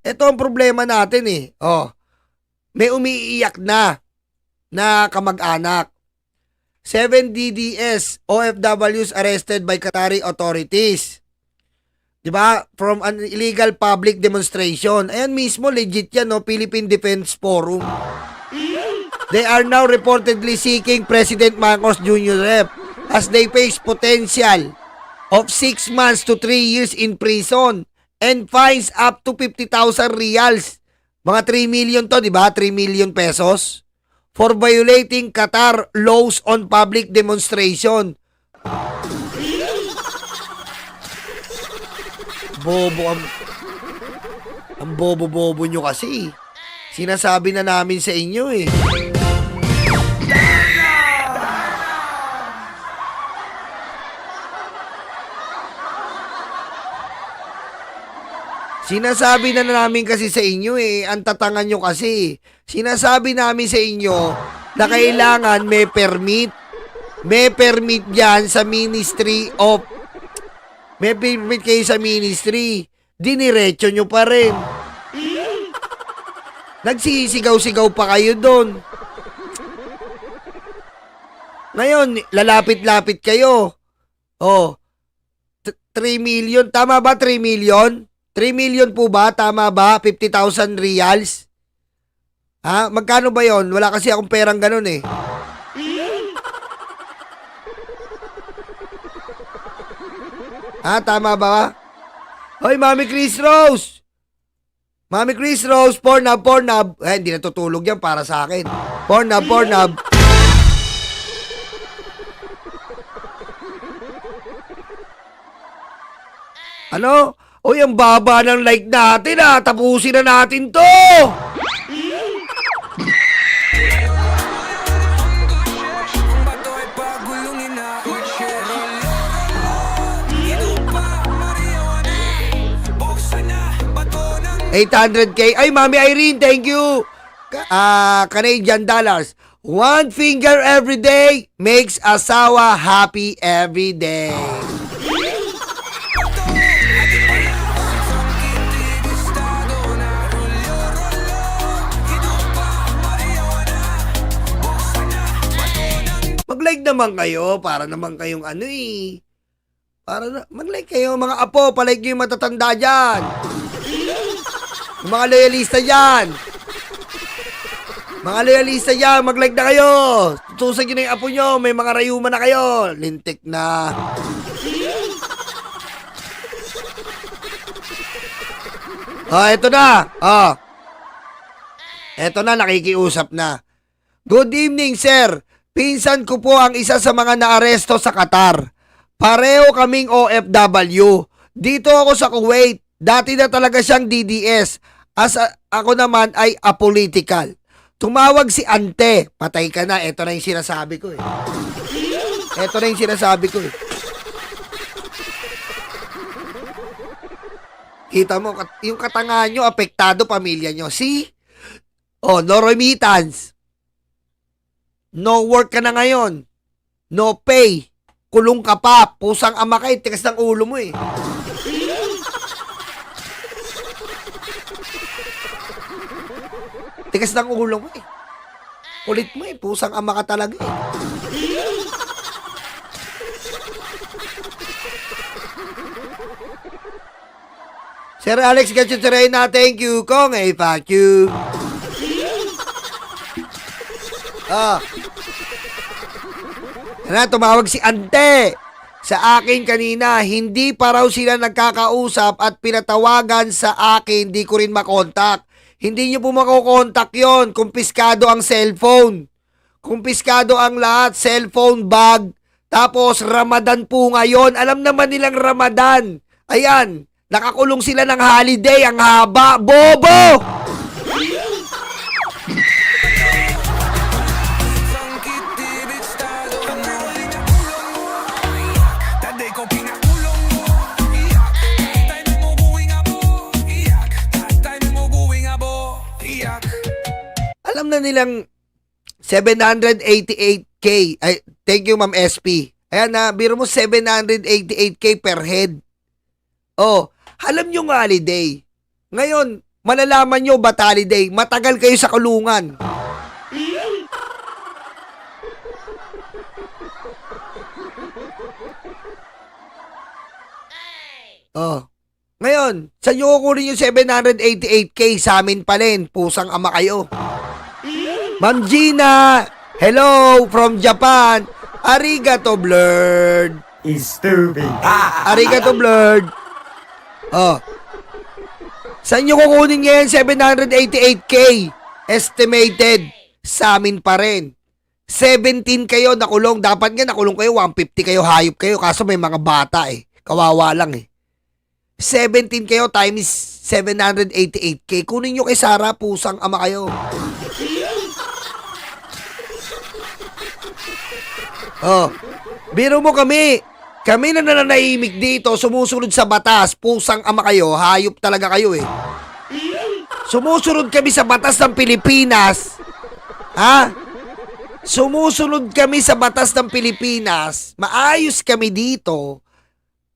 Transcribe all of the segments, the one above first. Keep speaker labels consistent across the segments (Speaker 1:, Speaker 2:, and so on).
Speaker 1: Ito ang problema natin eh. Oh, may umiiyak na kamag-anak. 7 DDS OFWs arrested by Qatari authorities. 'Di ba? From an illegal public demonstration. Ayan mismo, legit yan, no? Philippine Defense Forum. They are now reportedly seeking President Marcos Jr. as they face potential of 6 months to 3 years in prison and fines up to 50,000 reals. Mga 3 million to, di ba? 3 million pesos for violating Qatar laws on public demonstration. Bobo ang bobo-bobo nyo kasi. Sinasabi na namin sa inyo eh. Sinasabi na namin kasi sa inyo eh, ang tatangan nyo kasi. Sinasabi namin sa inyo na kailangan may permit. May permit yan sa Ministry of... May permit kayo sa Ministry. Diniretso nyo pa rin. Nagsisigaw-sigaw pa kayo doon. Ngayon, lalapit-lapit kayo. Oh, 3 million. Tama ba 3 million? 3 million po ba? Tama ba? 50,000 reals? Ha? Magkano ba yon? Wala kasi akong perang ganun eh. Ha? Tama ba? Hoy, Mami Chris Rose! Mami Chris Rose, Pornhub. Eh, hindi natutulog yan para sa akin. Pornhub. Ano? Uy, ang baba ng like natin ah. Tapusin na natin to. $800K. Ay, Mami Irene, thank you. Canadian dollars. One finger every day makes asawa happy every day. Mag-like naman kayo para naman kayong ano eh. Mag-like kayo mga apo, palike nyo yung matatanda dyan. Yung mga loyalista dyan. Mga loyalista dyan, mag-like na kayo. Tutusan nyo na yung apo nyo, may mga rayuma na kayo. Lintik na. Eto na. Eto na, nakikiusap na. Good evening, sir. Pinsan ko po ang isa sa mga naaresto sa Qatar. Pareho kaming OFW. Dito ako sa Kuwait. Dati na talaga siyang DDS. Ako naman ay apolitical. Tumawag si Ante. Patay ka na. Ito na yung sinasabi ko eh. Kita mo, yung katangahan nyo, apektado pamilya nyo. See? Oh, no remittance. No work ka na ngayon. No pay. Kulong ka pa. Pusang ama ka eh. Tigas ng ulo mo eh. Tigas ng ulo mo eh. Kulit mo eh. Pusang ama ka talaga eh. Sir Alex Gatsuterena, thank you. Kong eh, fuck you. Tumawag si Ante sa akin kanina. Hindi pa raw sila nagkakausap at pinatawagan sa akin. Hindi ko rin makontak. Hindi nyo po makokontak yon. Kumpiskado ang cellphone. Kumpiskado ang lahat. Cellphone, bag. Tapos Ramadan po ngayon. Alam naman nilang Ramadan. Ayan. Nakakulong sila ng holiday. Ang haba. Bobo! Alam na nilang 788K. Ay, thank you, Ma'am SP. Ayan na, biro mo 788K per head. Oh, alam nyo nga holiday. Ngayon, malalaman nyo Batali Day, matagal kayo sa kulungan. Oh. Ngayon, sa inyo kukunin yung 788K, sa amin pa rin. Pusang ama kayo. Ma'am Gina, hello from Japan. Arigato blurred.
Speaker 2: Is stupid.
Speaker 1: Arigato blurred. Oh. Sa inyo kukunin ngayon 788K. Estimated. Sa amin pa rin. 17 kayo nakulong. Dapat nga nakulong kayo, 150 kayo, hayop kayo. Kaso may mga bata eh. Kawawa lang eh. 17 kayo times 788K. Kunin nyo kay Sarah, pusang ama kayo. Oh, biro mo kami. Kami na nananahimik dito, sumusunod sa batas. Pusang ama kayo, hayop talaga kayo eh. Sumusunod kami sa batas ng Pilipinas. Ha? Sumusunod kami sa batas ng Pilipinas. Maayos kami dito.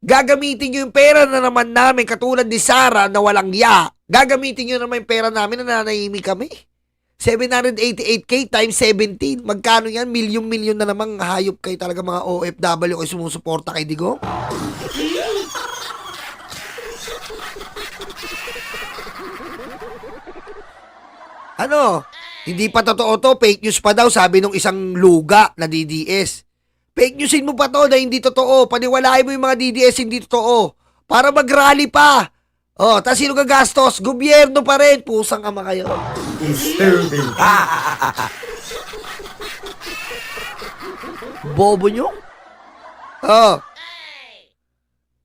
Speaker 1: Gagamitin nyo yung pera na naman namin katulad ni Sarah na walang ya. Gagamitin nyo naman yung pera namin na nananahimik kami. 788K times 17. Magkano yan? Milyon-milyon na namang hayop kayo talaga mga OFW kayo sumusuporta kay Digo. Ano? Hindi pa totoo to. Fake news pa daw sabi nung isang luga na DDS. Fake newsin mo pa to na hindi totoo. Paniwalain mo yung mga DDS hindi totoo. Para mag-rally pa. Oh, tas sino gagastos? Gobyerno pa rin. Pusang ama kayo.
Speaker 2: Stupid.
Speaker 1: Bobo nyo? Oh.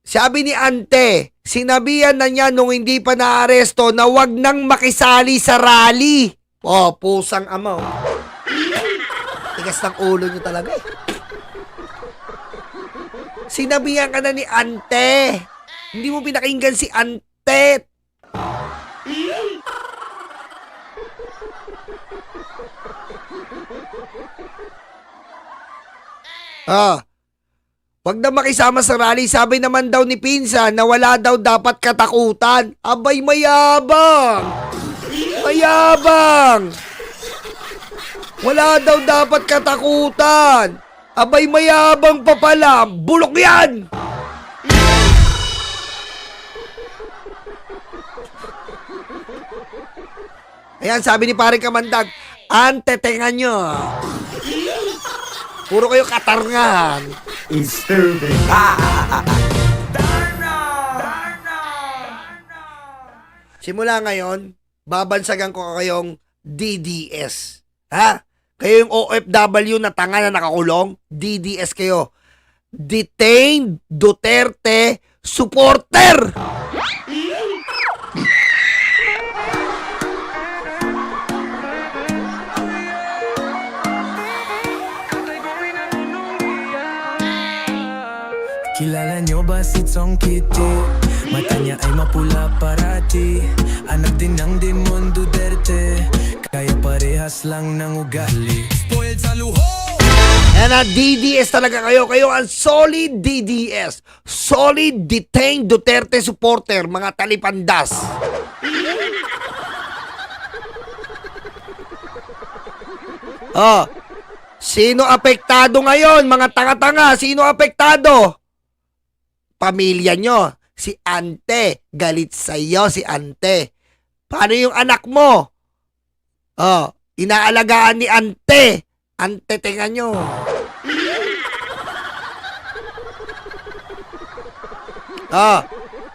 Speaker 1: Sabi ni Ante, sinabihan na niya nung hindi pa naaresto na wag nang makisali sa rally. Oh, pusang ama. Oh. Tigas ng ulo nyo talaga eh. Sinabihan ka na ni Ante. Hindi mo pinakinggan si Ante. Wag na makisama sa rally. Sabi naman daw ni Pinsa na wala daw dapat katakutan. Abay, mayabang. Mayabang. Wala daw dapat katakutan. Abay, mayabang pa pala. Bulok yan! Ayan, sabi ni Paring Kamandag, Ante, tenga nyo. Puro kayo katarngan.
Speaker 2: Stupid.
Speaker 1: Simula ngayon, babansagan ko kayong DDS. Ha? Kayo yung OFW na tanga na nakakulong, DDS kayo. Detained Duterte Supporter!
Speaker 3: Kilala nyo ba si Tsong Kitty? Mata niya ay mapula parati. Anak din ng Demon Duterte, kaya parehas lang ng ugali. Spoiled sa luho!
Speaker 1: Yan na, DDS talaga kayo. Kayo ang solid DDS. Solid Detained Duterte Supporter, mga talipandas. Oh, sino apektado ngayon, mga tanga-tanga? Sino apektado? Pamilya nyo. Si Ante. Galit sa iyo si Ante. Paano yung anak mo? Oh, inaalagaan ni Ante. Ante, tenga nyo. Oh,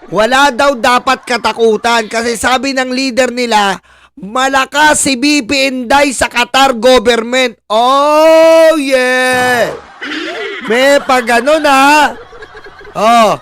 Speaker 1: wala daw dapat katakutan kasi sabi ng leader nila, malakas si BP Inday sa Qatar government. Oh, yeah. May pag ganun ha. Oh.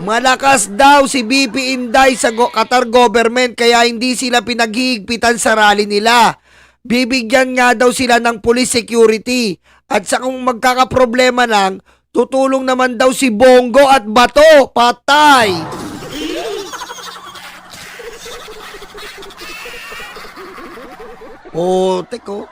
Speaker 1: Malakas daw si BP Inday sa Qatar government kaya hindi sila pinaghihigpitan sa rally nila. Bibigyan nga daw sila ng police security. At sa kung magkakaproblema lang, tutulong naman daw si Bongo at Bato. Patay! Teko.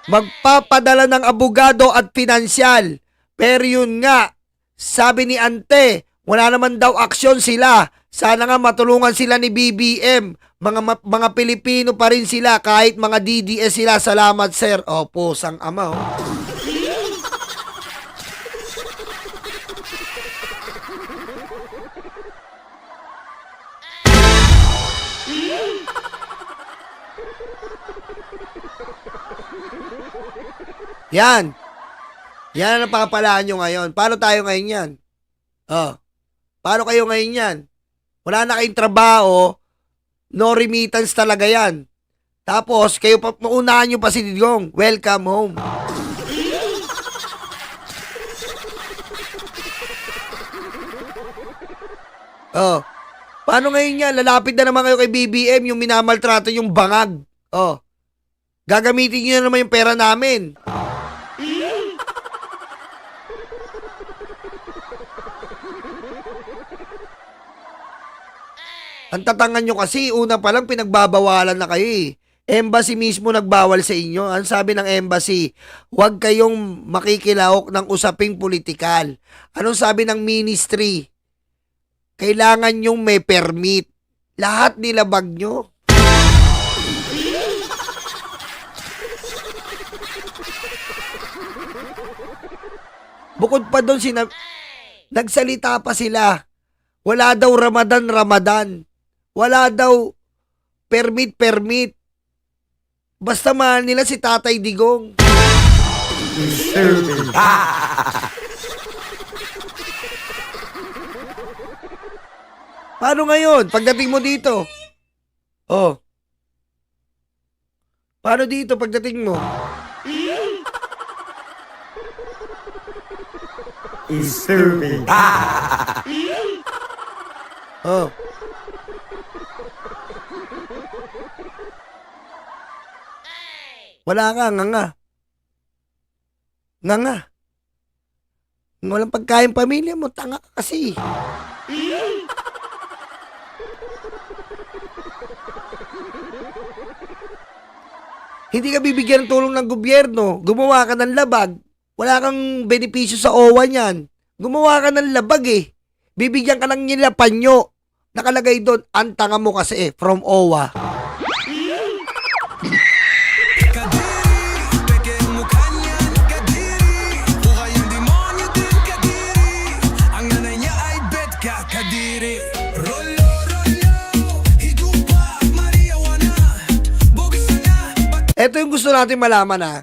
Speaker 1: Magpapadala ng abogado at pinansyal. Pero yun nga, sabi ni Ante, Wala naman daw aksyon sila. Sana nga matulungan sila ni BBM. Mga Pilipino pa rin sila kahit mga DDS sila. Salamat, sir. Opo, sang ama. Oh. Yan. Yan ang napapalaan nyo ngayon. Paano tayo ngayon yan? Oh. Paano kayo ngayon yan? Wala na kayong trabaho, no remittance talaga yan. Tapos, kayo pa, maunahan nyo pa si Digong. Welcome home. Oh. Paano ngayon yan? Lalapit na naman kayo kay BBM, yung minamaltrato yung bangag. Oh. Gagamitin nyo na naman yung pera namin. Ang tatangan nyo kasi, una pa lang pinagbabawalan na kayo eh. Embassy mismo nagbawal sa inyo. Ang sabi ng embassy, huwag kayong makikilahok ng usaping politikal. Anong sabi ng ministry? Kailangan nyong may permit. Lahat nilabag nyo. Bukod pa doon, nagsalita pa sila. Wala daw Ramadan. Wala daw permit. Basta mahal nila si Tatay Digong.
Speaker 2: Disturbing.
Speaker 1: Paano ngayon? Pagdating mo dito? Oh. Paano dito pagdating mo?
Speaker 2: Disturbing.
Speaker 1: Oh. Wala ka, nga. Walang pagkain pamilya mo, tanga ka kasi. Hindi ka bibigyan ng tulong ng gobyerno. Gumawa ka ng labag. Wala kang benepisyo sa OWA niyan. Gumawa ka ng labag eh. Bibigyan ka lang nila panyo. Nakalagay doon, ang tanga mo kasi from OWA. Ito yung gusto natin malaman ha.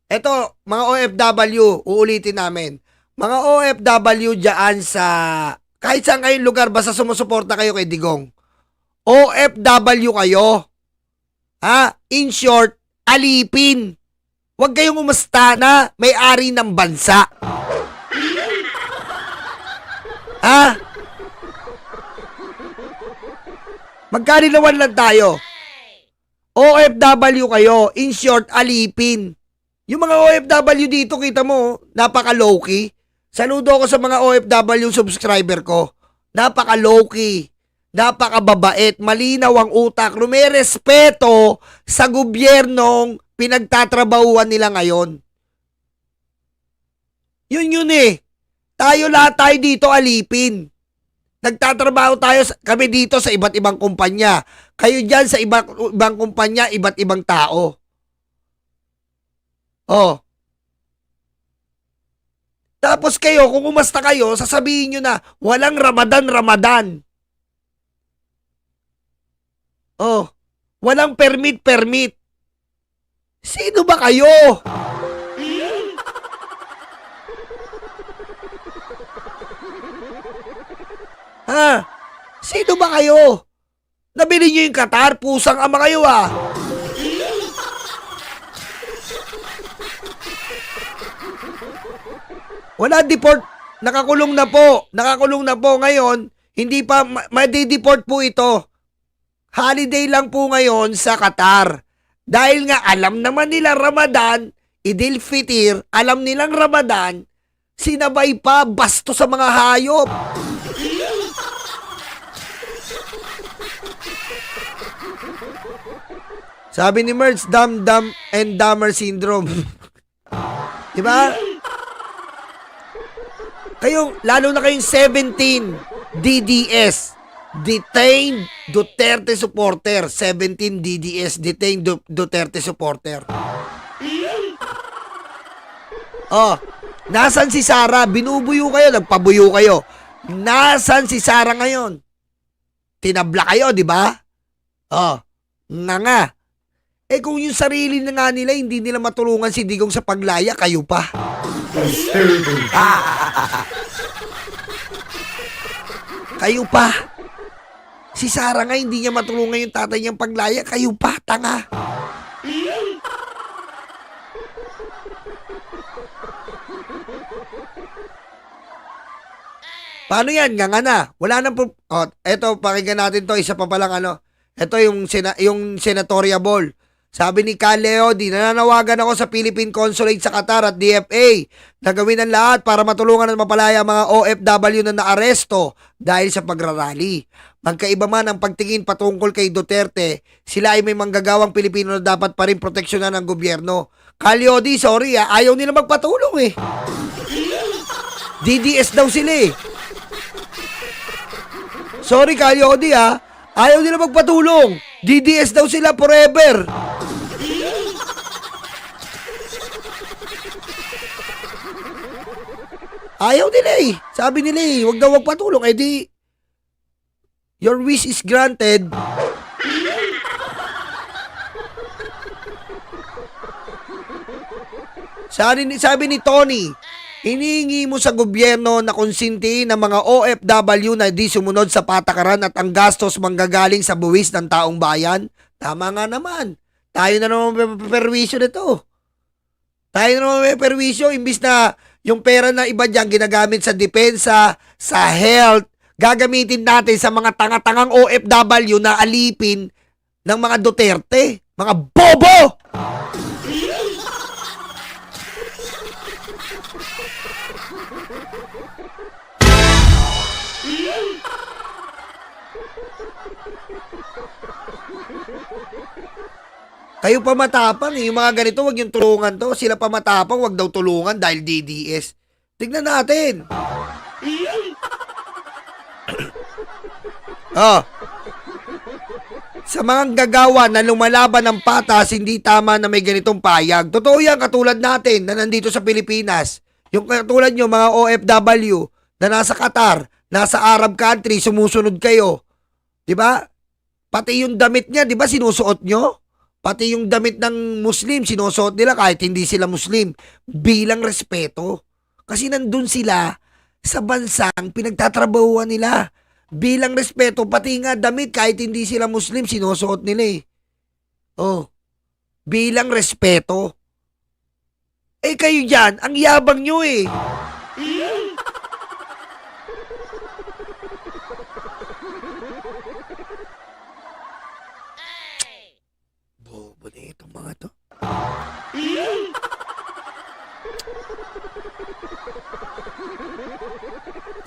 Speaker 1: Ito, mga OFW, uulitin namin. Mga OFW dyan sa, kahit saan kayong lugar, basta sumusuporta kayo kay Digong. OFW kayo. Ha? In short, alipin. Huwag kayong umasta na may-ari ng bansa. Ha? Magkalinawan lang tayo. OFW kayo, in short, alipin. Yung mga OFW dito, kita mo, napaka-low-key. Saludo ako sa mga OFW subscriber ko. Napaka-low-key, napaka-babait, malinaw ang utak, rumerespeto sa gobyernong pinagtatrabahuan nila ngayon. Yun eh. Lahat tayo dito alipin. Nagtatrabaho tayo, kami dito sa iba't ibang kumpanya. Kayo dyan sa ibang kumpanya, iba't ibang tao. Oh. Tapos kayo, kung umasta kayo, sasabihin nyo na, walang Ramadan. Oh. Walang permit. Sino ba kayo? Ha? Sino ba kayo? Nabili nyo yung Qatar? Pusang ama kayo ah. Wala deport. Nakakulong na po ngayon. Hindi pa, madi-deport po ito. Holiday lang po ngayon sa Qatar. Dahil nga alam naman nila Ramadan, Idil Fitir, alam nilang Ramadan, sinabay pa basto sa mga hayop. Sabi ni Merz, Dumb and Dumber Syndrome. Diba? Kayo, lalo na kayong 17 DDS, Detained Duterte Supporter. 17 DDS, Detained Duterte Supporter. Oh, nasan si Sara? Binubuyo kayo, nagpabuyo kayo. Nasan si Sara ngayon? Tinabla kayo, di ba? Oh, nga. Eh kung yung sarili na nga nila, hindi nila matulungan si Digong sa paglaya, kayo pa.
Speaker 2: Disturbing.
Speaker 1: Kayo pa. Si Sara nga, hindi niya matulungan yung tatay niyang paglaya, kayo pa, tanga. Paano yan? Nga na. Wala nang... eto, pakinggan natin to. Isa pa palang ano. Ito yung senatorial ball. Sabi ni Caleo, nananawagan ako sa Philippine Consulate sa Qatar at DFA na gawin ang lahat para matulungan at mapalaya ang mga OFW na naaresto dahil sa pagrarally. Magkaiba man ang pagtingin patungkol kay Duterte, sila ay may manggagawang Pilipino na dapat pa rin proteksyonan ng gobyerno. Caleo, sorry ayaw nila magpatulong eh. DDS daw sila eh. Sorry Calyodi ayaw nila magpatulong. DDS daw sila forever. Ayaw nila eh. Sabi nila eh, wag daw magpatulong. Eh di, your wish is granted. Sabi ni Tony, hinihingi mo sa gobyerno na konsintihin ng mga OFW na di sumunod sa patakaran at ang gastos manggagaling sa buwis ng taong bayan. Tama nga naman. Tayo na naman may perwisyo nito. Tayo na naman may perwisyo. Imbis na yung pera na iba dyan ginagamit sa depensa, sa health, gagamitin natin sa mga tanga-tangang OFW na alipin ng mga Duterte. Mga bobo! Kayo pa matapang eh. Yung mga ganito, wag yung tulungan to. Sila pa matapang, wag daw tulungan dahil DDS. Tignan natin. Sa mga gagawa na lumalaban ng patas, hindi tama na may ganitong payag. Totoo yan, katulad natin na nandito sa Pilipinas. Yung katulad nyo, mga OFW na nasa Qatar, nasa Arab country, sumusunod kayo. Diba? Pati yung damit niya, diba sinusuot nyo? Pati yung damit ng Muslim, sinusuot nila kahit hindi sila Muslim. Bilang respeto. Kasi nandun sila sa bansang pinagtatrabahuan nila. Bilang respeto, pati nga damit kahit hindi sila Muslim, sinusuot nila eh. Oh. Bilang respeto. Eh kayo dyan, ang yabang nyo eh. Bobo na itong mga to.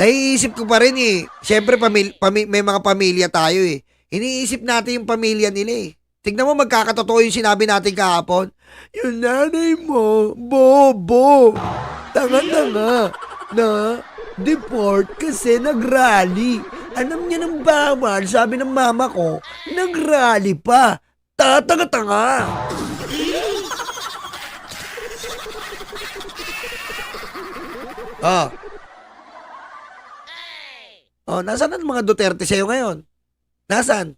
Speaker 1: Naiisip ko pa rin eh. Siyempre, may mga pamilya tayo eh. Iniisip natin yung pamilya nila eh. Tignan mo, magkakatotoo yung sinabi natin kahapon. Yung nanay mo, bobo. Tanga-tanga na deport kasi nag-rally. Alam niya ng bawal, sabi ng mama ko, nag-rally pa. Tatanga-tanga. Nasaan ang mga Duterte sa'yo ngayon? Nasaan?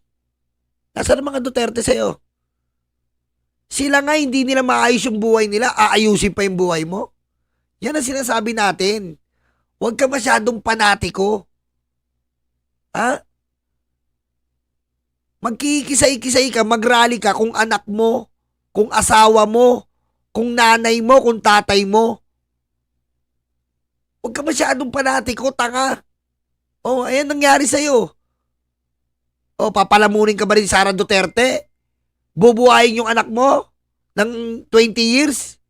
Speaker 1: Nasaan ang mga Duterte sa'yo? Sila nga hindi nila maayos yung buhay nila, aayusin pa yung buhay mo? Yan ang sinasabi natin. Huwag ka masyadong panatiko. Magkikisay-kisay ka, magrally ka kung anak mo, kung asawa mo, kung nanay mo, kung tatay mo. Huwag ka masyadong panatiko, tanga. Ayan nangyari sa'yo. Papalamunin ka ba rin Sara Duterte? Bubuhayin yung anak mo ng 20 years?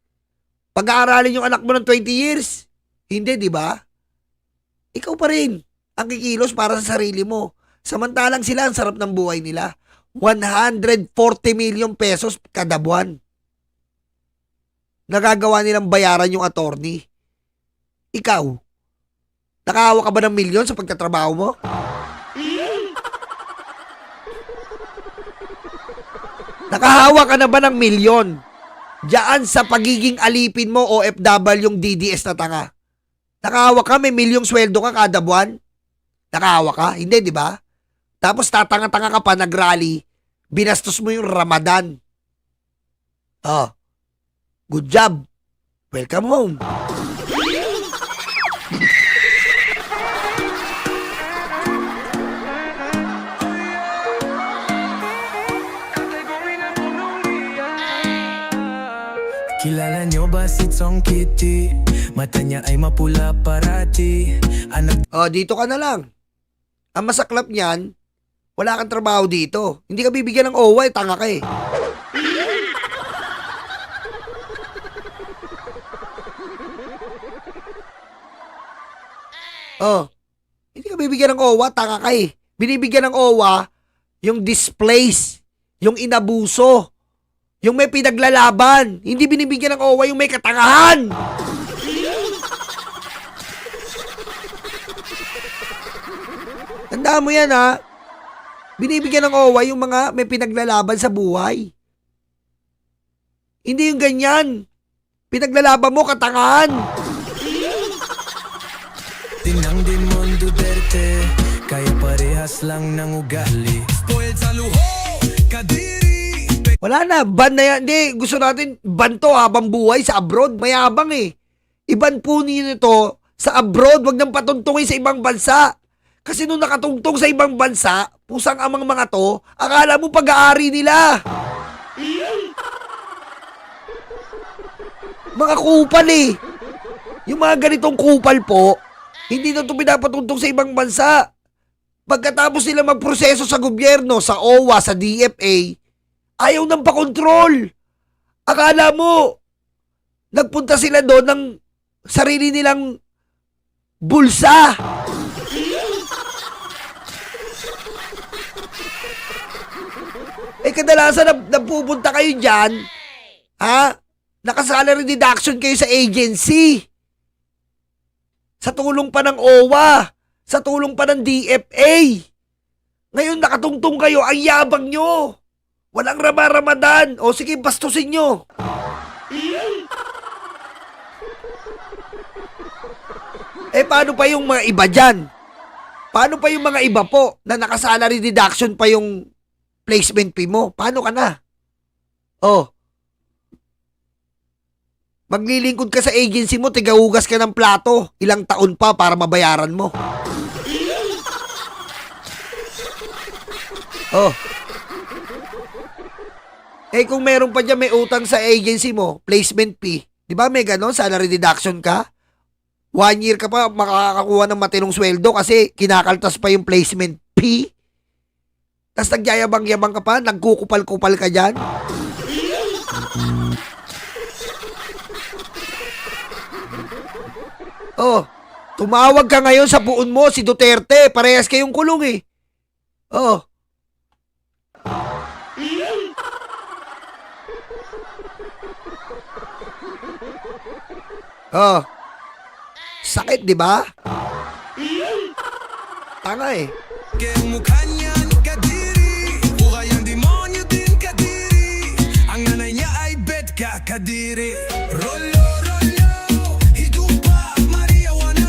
Speaker 1: Pag-aaralin yung anak mo ng 20 years? Hindi, di ba? Ikaw pa rin ang kikilos para sa sarili mo. Samantalang sila ang sarap ng buhay nila. 140 million pesos kada buwan. Nagagawa nilang bayaran yung attorney. Ikaw, Nakahawa ka ba ng milyon sa pagtatrabaho mo? Nakahawa ka na ba ng milyon? Diyan sa pagiging alipin mo OFW yung DDS na tanga. Nakahawa ka, may milyong sweldo ka kada buwan? Nakahawa ka? Hindi, di ba? Tapos tatanga-tanga ka pa, nag-rally, binastos mo yung Ramadan. Oh, good job. Welcome home.
Speaker 3: Kilala nyo ba si Song Kitty? Mata niya ay mapula parati. Anak
Speaker 1: Oh, dito ka na lang. Ang masaklap niyan, wala kang trabaho dito. Hindi ka bibigyan ng OWA, tanga ka eh. Oh, hindi ka bibigyan ng OWA, tanga ka eh. Binibigyan ng OWA yung displace, yung inabuso, yung may pinaglalaban. Hindi binibigyan ng OWA yung may katangahan. Tandaan mo yan ha. Binibigyan ng OWA yung mga may pinaglalaban sa buhay. Hindi yung ganyan. Pinaglalaban mo, katangahan.
Speaker 3: tinang Demon Duterte, kaya parehas lang ng ugali. Spoiled sa luho, kadiri.
Speaker 1: Wala na, ban na yan. Hindi, gusto natin ban to habang buhay sa abroad. Mayabang eh. Iban po nito sa abroad, wag nang patuntungin sa ibang bansa. Kasi nung nakatungtong sa ibang bansa, pusang amang mga to, akala mo pag-aari nila. Mga kupal eh. Yung mga ganitong kupal po, hindi na ito pinapatuntong sa ibang bansa. Pagkatapos nila magproseso sa gobyerno, sa OWA, sa DFA, ayaw nang pakontrol. Akala mo, nagpunta sila doon ng sarili nilang bulsa. Eh kadalasan napupunta kayo dyan, ha? Naka-salary deduction kayo sa agency. Sa tulong pa ng OWA, sa tulong pa ng DFA. Ngayon nakatungtong kayo, ang yabang nyo. Walang Ramadan. O sige, bastusin nyo. Eh paano pa yung mga iba dyan? Paano pa yung mga iba po na naka-salary deduction pa yung placement fee mo? Paano ka na? Oh. Maglilingkod ka sa agency mo, tigahugas ka ng plato. Ilang taon pa para mabayaran mo. Oh. Eh kung meron pa dyan may utang sa agency mo, placement fee. Di ba may ganon, salary deduction ka? 1 year ka pa makakakuha ng matinong sweldo kasi kinakaltas pa yung placement fee. Tapos nagyayabang-yabang ka pa, nagkukupal-kupal ka dyan. Oh, tumawag ka ngayon sa puon mo, si Duterte. Parehas kayong kulong eh. Oh. Oh. Sakit, di ba? Tanga eh.
Speaker 3: Kaya mukha niyan kadiri, buhay ang demonyo din kadiri. Ang nanay niya ay bet ka kadiri. Rolo, hidupa, mariawana.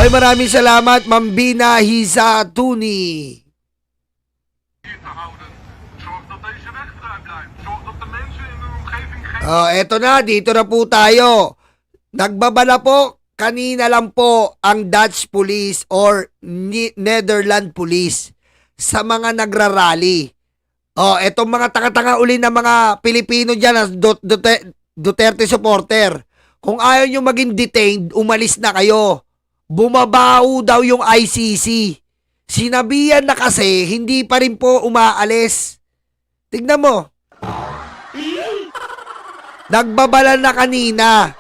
Speaker 1: Ay, maraming salamat, Mambina Hisa Tuni.
Speaker 2: Zorg dat deze weg vrij blijft. Zorg dat de mensen in de omgeving geen...
Speaker 1: Oh, eto na, dito na po tayo. Nagbabala po, kanina lang po ang Dutch Police or Netherlands Police sa mga nagrarally. Oh, etong mga tanga-tanga uli na mga Pilipino dyan, Duterte supporter. Kung ayaw nyo maging detained, umalis na kayo. Bumabao daw yung ICC. Sinabihan na kasi, hindi pa rin po umaalis. Tignan mo. Nagbabala na kanina.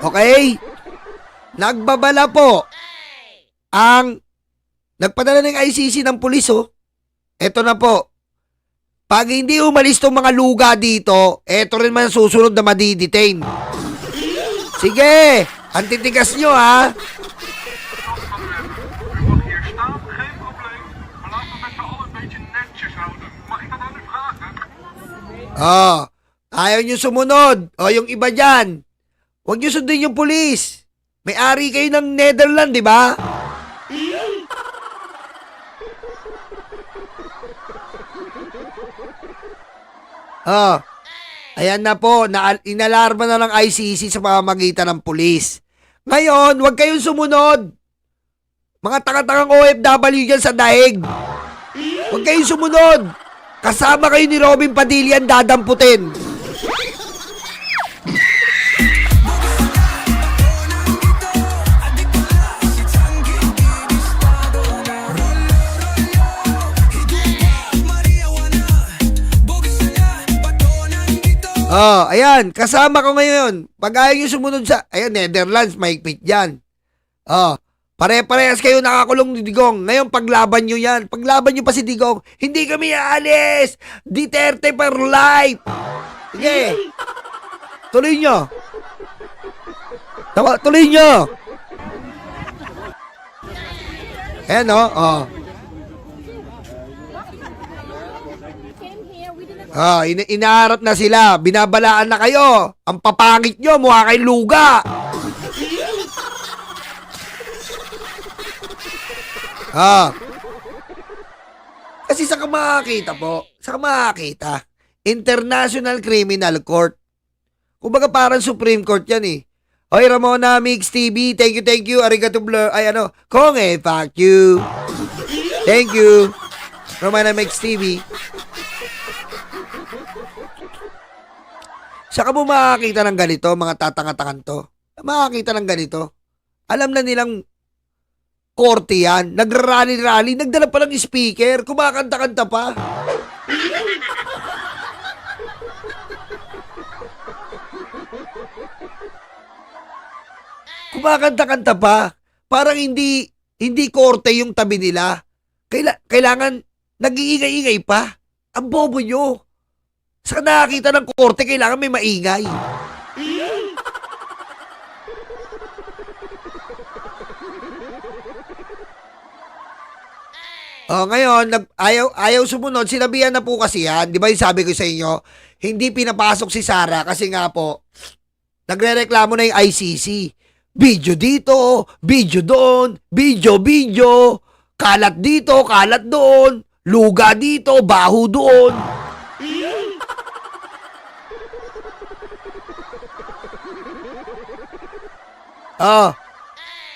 Speaker 1: Okay? Nagbabala po ang nagpadala ng ICC ng pulis, oh. Eto na po. Pag hindi umalis tong mga luga dito, eto rin man susunod na madidetain. Sige, ang titigas nyo ha. Oh, ayaw nyo sumunod. O, yung iba dyan. Huwag nyo sundin yung pulis. May-ari kayo ng Netherlands, di ba? Oh, ayan na po, inalarma na ng ICC sa pamamagitan ng pulis. Ngayon, huwag kayong sumunod. Mga tanga-tangang OFW dyan sa daig. Huwag kayong sumunod. Kasama kayo ni Robin Padilla ang dadamputin. Oh, ayan, kasama ko ngayon. Pag ayaw nyo sumunod sa, ayan, Netherlands, mahigpit dyan. Oh, pare-parehas kayo nakakulong ni Digong. Ngayon, paglaban nyo yan. Paglaban nyo pa si Digong, hindi kami aalis. Duterte for life. Sige. Tuloy nyo. Tuloy nyo. Ayan, oh. Inaharap na sila. Binabalaan na kayo. Ang papangit nyo, mukha kayong luga. Kasi sa makakita po, sa makakita, International Criminal Court. Kumbaga parang Supreme Court yan eh. Hoy, Ramona Mix TV, thank you, arigato blur, Konge, fuck you. Thank you, Ramona Mix TV. Saka mo makakita ng ganito, mga tatanga-tangan to. Makakita ng ganito. Alam na nilang korte yan. Nagrarally-rally. Nagdala pa ng speaker. Kumakanta-kanta pa. Kumakanta-kanta pa. Parang hindi korte yung tabi nila. Kailangan nag-iingay-ingay pa. Ang bobo nyo. Sa nakakita ng korte, kailangan may maingay. Ngayon, ayaw sumunod. Sinabihan na po kasi yan. Di ba yung sabi ko sa inyo, hindi pinapasok si Sara kasi nga po, nagre-reklamo na yung ICC. Video dito, video doon, video, kalat dito, kalat doon, luga dito, baho doon.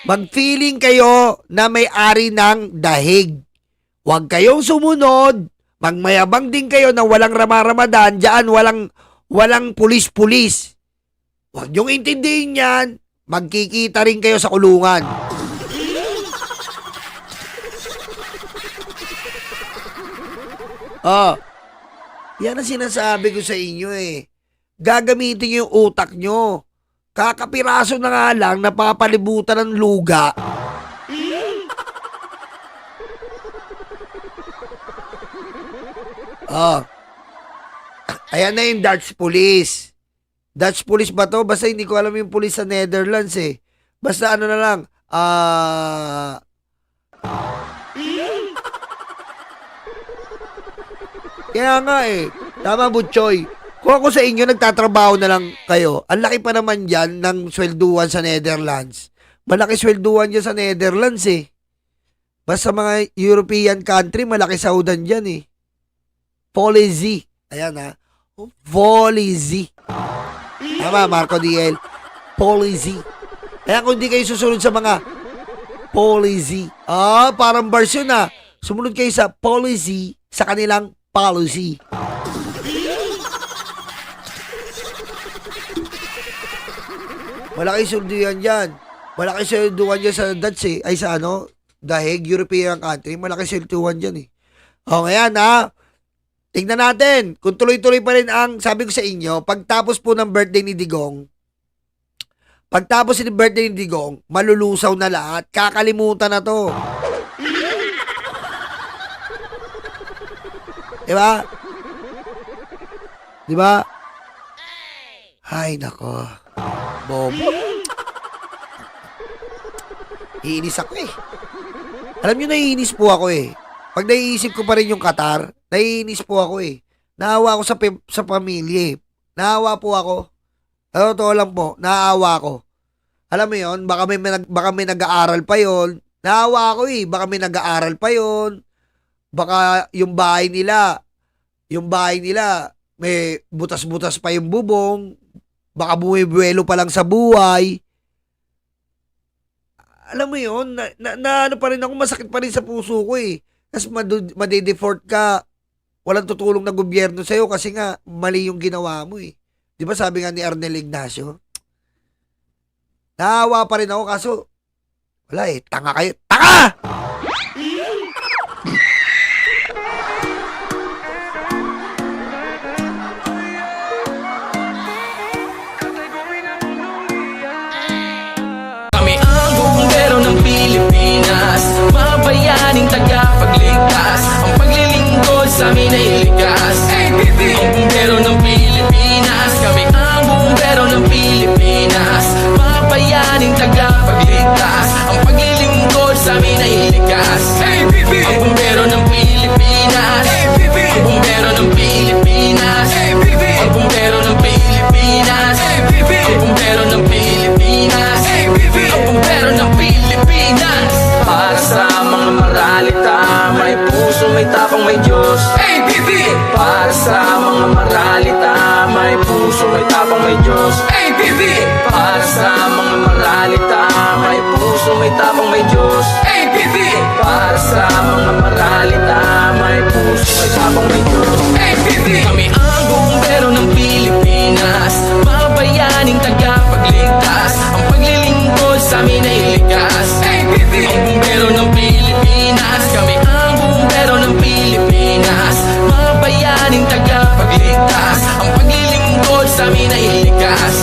Speaker 1: Mag-feeling kayo na may-ari ng dahig. Huwag kayong sumunod. Magmayabang din kayo na walang Ramadan. Diyan walang pulis-pulis. Huwag niyong intindihin yan. Magkikita rin kayo sa kulungan. Yan ang sinasabi ko sa inyo eh. Gagamitin niyo yung utak nyo. Kakapiraso na nga lang napapalibutan ng luga. Ayan na yung Dutch Police. Dutch Police ba to? Basta hindi ko alam yung police sa Netherlands eh. Basta ano na lang. Kaya nga eh. Tama, Butchoy. Kung ako sa inyo, nagtatrabaho na lang kayo, ang laki pa naman dyan ng swelduhan sa Netherlands. Malaki swelduhan dyan sa Netherlands eh. Basta mga European country, malaki sahudan dyan eh. Policy. Ayan ha. Policy. Tama, Marco DL. Policy. Kaya kung hindi kayo susunod sa mga policy. Parang bars yun ha. Sumunod kayo sa policy sa kanilang policy. Malaki swelduhan dyan. Malaki swelduhan dyan sa Dutch eh. Ay sa dahig, European country. Malaki swelduhan dyan eh. Ngayon ha. Tingnan natin. Kung tuloy-tuloy pa rin ang sabi ko sa inyo, pagtapos po ng birthday ni Digong, malulusaw na lahat. Kakalimutan na to. Diba? Diba? Ay, nako. Bobo. Iinis ako eh. Alam nyo, naiinis po ako eh. Pag naiisip ko pa rin yung Qatar, naiinis po ako eh. Naawa ako sa pamilya eh. Naawa po ako. Totoo lang po, naawa ako. Alam mo yon, baka may nag-aaral pa yon. Naawa ako eh, baka may nag-aaral pa yon. Baka yung bahay nila, may butas-butas pa yung bubong. Baka bumibuelo pa lang sa buhay. Alam mo yon, na ano pa rin ako, masakit pa rin sa puso ko eh. Tapos madedefort ka, walang tutulong na gobyerno sa'yo kasi nga mali yung ginawa mo eh. Di ba sabi nga ni Arnel Ignacio? Naawa pa rin ako kaso wala eh, tanga kayo. Tanga!
Speaker 3: Kami ang bumbero ng Pilipinas, mga bayaning tagapagligtas. Ang paglilingkod sa amin ay likas. Ang bumbero ng Pilipinas, kami ang bumbero ng Pilipinas, mga bayaning tagapagligtas. Ang paglilingkod sa amin ay likas. Ang bumbero ng Pilipinas, ang bumbero ng Pilipinas, ang bumbero ng Pilipinas, ang bumbero ng Pilipinas, ang bumbero ng Pilipinas. Para sa mga maralita, may puso, may tapang, may Diyos. Para sa mga maralita, may puso, may tapang, may Diyos. Para sa mga maralita, may puso, may tapang, may Diyos. Para sa mga maralita, may puso, may tapang, may Diyos. Kami ang bumbero ng Pilipinas, mga bayaning tagapagligtas. Ang paglilingkod sa amin ay likas. Ang bumbero ng Pilipinas, kami ang bumbero ng Pilipinas, mga bayaning tagapagligtas. Ang paglilingkod sa amin ay likas.